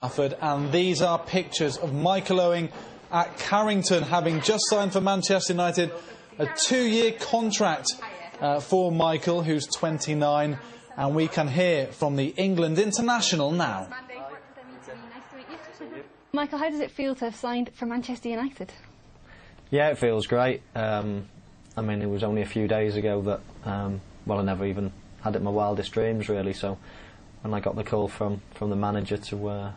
And these are pictures of Michael Owen at Carrington, having just signed for Manchester United a 2-year contract for Michael, who's 29, and we can hear from the England international now. Michael, how does it feel to have signed for Manchester United? Yeah, it feels great. I mean, it was only a few days ago that, well, I never even had it in my wildest dreams, really. So when I got the call from the manager to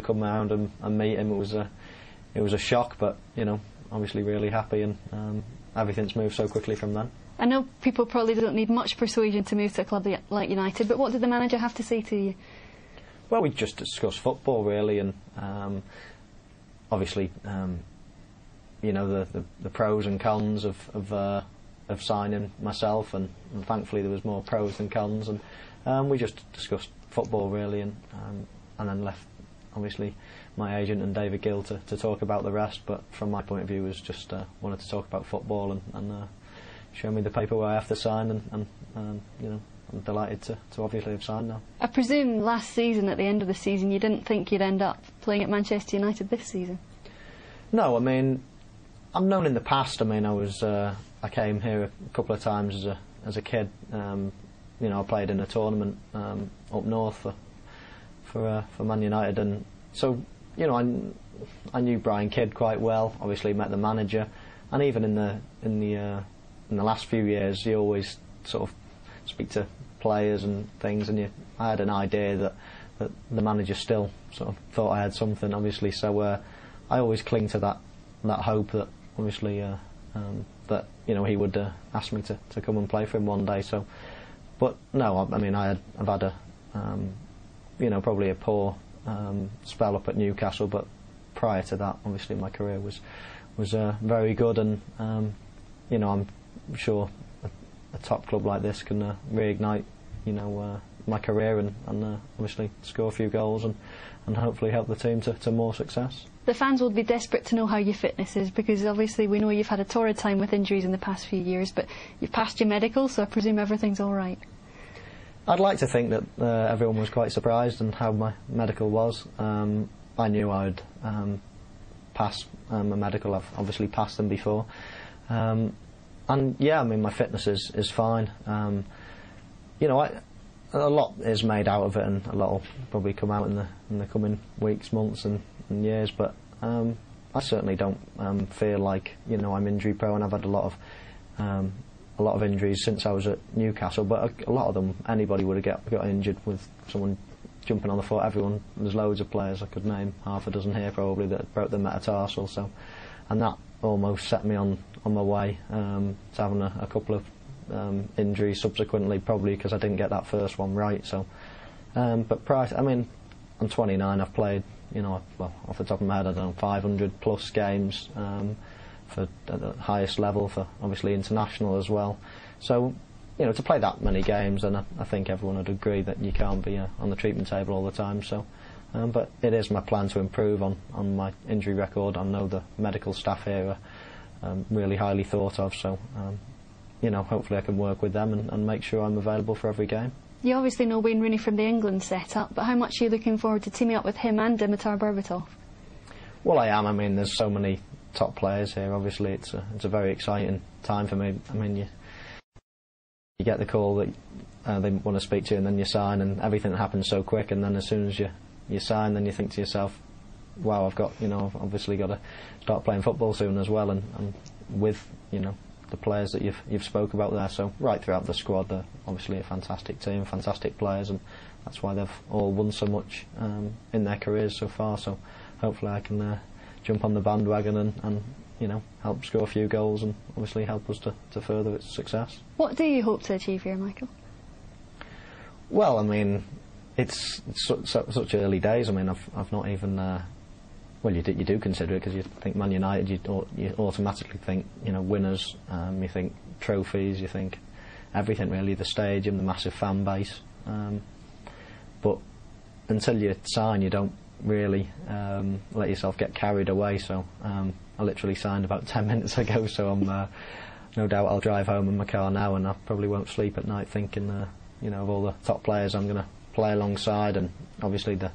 come around and meet him, it was a shock, but you know, obviously really happy, and everything's moved so quickly from then. I know people probably don't need much persuasion to move to a club like United, but what did the manager have to say to you? Well, we just discussed football really, and obviously you know, the pros and cons of signing myself, and thankfully there was more pros than cons, and we just discussed football really, and then left obviously my agent and David Gill to talk about the rest. But from my point of view, was just wanted to talk about football and show me the paper where I have to sign, and you know, I'm delighted to obviously have signed now. I presume last season, at the end of the season, you didn't think you'd end up playing at Manchester United this season? No, I mean, I've known in the past. I mean, I came here a couple of times as a kid. You know, I played in a tournament up north for Man United, and so you know, I knew Brian Kidd quite well. Obviously, met the manager, and even in the last few years, you always sort of speak to players and things, and I had an idea that the manager still sort of thought I had something, obviously. So I always cling to that hope that obviously that you know, he would ask me to come and play for him one day. So, but no, I mean, I've had a you know, probably a poor spell up at Newcastle, but prior to that, obviously my career was very good, and you know, I'm sure a top club like this can reignite, you know, my career, and obviously score a few goals and hopefully help the team to more success. The fans will be desperate to know how your fitness is, because obviously we know you've had a torrid time with injuries in the past few years, but you've passed your medical, so I presume everything's all right. I'd like to think that everyone was quite surprised on how my medical was. I knew I'd pass my medical. I've obviously passed them before. And yeah, I mean, my fitness is fine. You know, a lot is made out of it, and a lot will probably come out in the coming weeks, months and years, but I certainly don't feel like, you know, I'm injury prone. I've had a lot of injuries since I was at Newcastle, but a lot of them, anybody would have got injured with someone jumping on the foot. There's loads of players, I could name half a dozen here probably, that broke their metatarsal, so, and that almost set me on my way to having a couple of injuries subsequently, probably because I didn't get that first one right. So but prior to, I mean, I'm 29, I've played, you know, well, off the top of my head, I don't know, 500 plus games for at the highest level, for obviously international as well. So, you know, to play that many games, and I think everyone would agree that you can't be on the treatment table all the time. So, but it is my plan to improve on my injury record. I know the medical staff here are really highly thought of, so you know, hopefully I can work with them and make sure I'm available for every game. You obviously know Wayne Rooney from the England setup, but how much are you looking forward to teaming up with him and Dimitar Berbatov? Well, I am. I mean, there's so many top players here. Obviously, it's a very exciting time for me. I mean, you get the call that they want to speak to you, and then you sign, and everything happens so quick. And then as soon as you sign, then you think to yourself, "Wow, I've obviously got to start playing football soon as well." And with, you know, the players that you've spoke about there, so right throughout the squad, they're obviously a fantastic team, fantastic players, and that's why they've all won so much in their careers so far. So hopefully I can jump on the bandwagon and you know, help score a few goals, and obviously help us to further its success. What do you hope to achieve here, Michael? Well, I mean, it's such early days. I mean, I've not even well, you do consider it, because you think Man United, you automatically think, you know, winners, you think trophies, you think everything really, the stadium, the massive fan base, but until you sign, you don't really let yourself get carried away. So I literally signed about 10 minutes ago, so I'm no doubt I'll drive home in my car now, and I probably won't sleep at night thinking you know, of all the top players I'm going to play alongside, and obviously the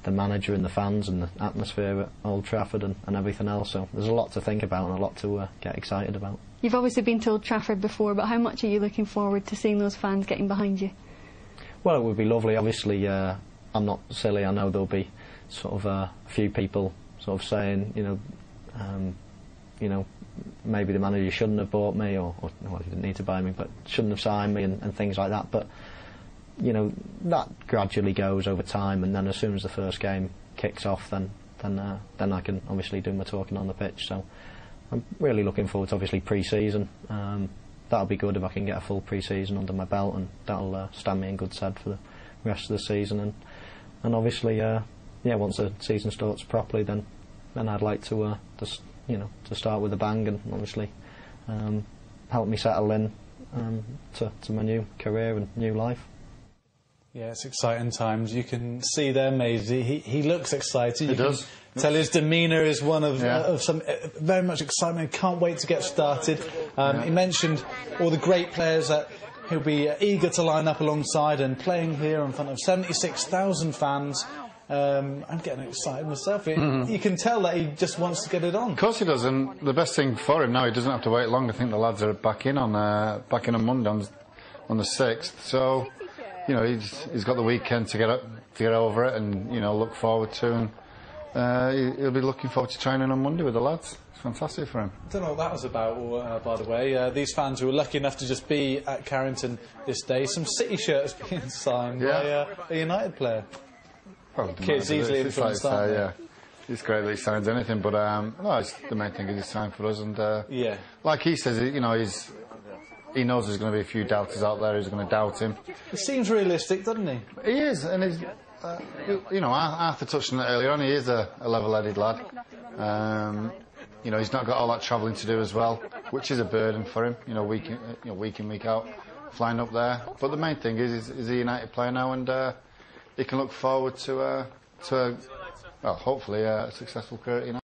the manager and the fans and the atmosphere at Old Trafford and everything else. So there's a lot to think about and a lot to get excited about. You've obviously been to Old Trafford before, but how much are you looking forward to seeing those fans getting behind you? Well, it would be lovely. Obviously, I'm not silly. I know there'll be sort of a few people sort of saying, maybe the manager shouldn't have bought me, or well, he didn't need to buy me, but shouldn't have signed me and things like that. But that gradually goes over time, and then as soon as the first game kicks off, then I can obviously do my talking on the pitch. So I'm really looking forward to obviously pre-season. That'll be good if I can get a full pre-season under my belt, and that'll stand me in good stead for the rest of the season. And obviously, once the season starts properly, then I'd like to to start with a bang, and obviously help me settle in to my new career and new life. Yeah, it's exciting times. You can see there, Maisie. He looks excited. He does. Tell his demeanour is one of some very much excitement. Can't wait to get started. He mentioned all the great players that he'll be eager to line up alongside, and playing here in front of 76,000 fans. I'm getting excited myself. You can tell that he just wants to get it on. Of course he does, and the best thing for him now, he doesn't have to wait long. I think the lads are back in on Monday on the 6th. So, he's got the weekend to get over it, and look forward to. And he'll be looking forward to training on Monday with the lads. It's fantastic for him. I don't know what that was about, by the way. These fans who were lucky enough to just be at Carrington this day, some City shirts being signed by a United player. Kids easily influenced, aren't they? It's great that he signs anything, but the main thing is he's signed for us, and like he says, he knows there's going to be a few doubters out there who's going to doubt him. He seems realistic, doesn't he? He is, and he's, Arthur touched on it earlier on. He is a level-headed lad. He's not got all that travelling to do as well, which is a burden for him. Week in, week out, flying up there. But the main thing is a United player now, and he can look forward to hopefully a successful career at United.